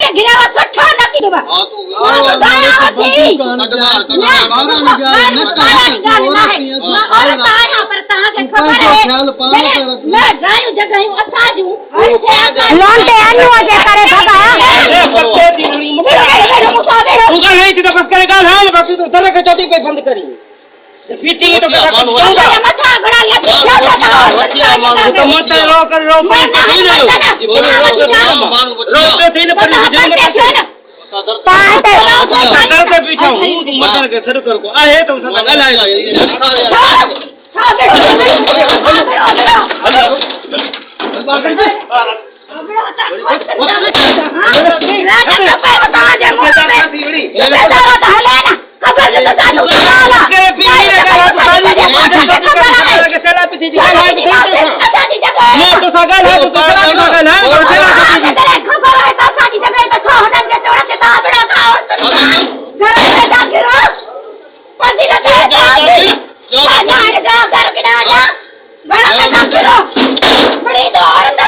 के गिरावा सठा लगी दुबा हां तो मैं जायूं जगहूं असा जू लोन ते अन्नू जे करे बाबा तू का नहीं तो बस करेगा हां बाकी तो दर के चौथी पे बंद करी पीटी तो मथा बड़ा ले तो मत रो कर रो नहीं रो पे थी ना पर जन्म करते पीछा हूं तू मत के सर कर को आहे तो सदा गला बड़ी तो औरत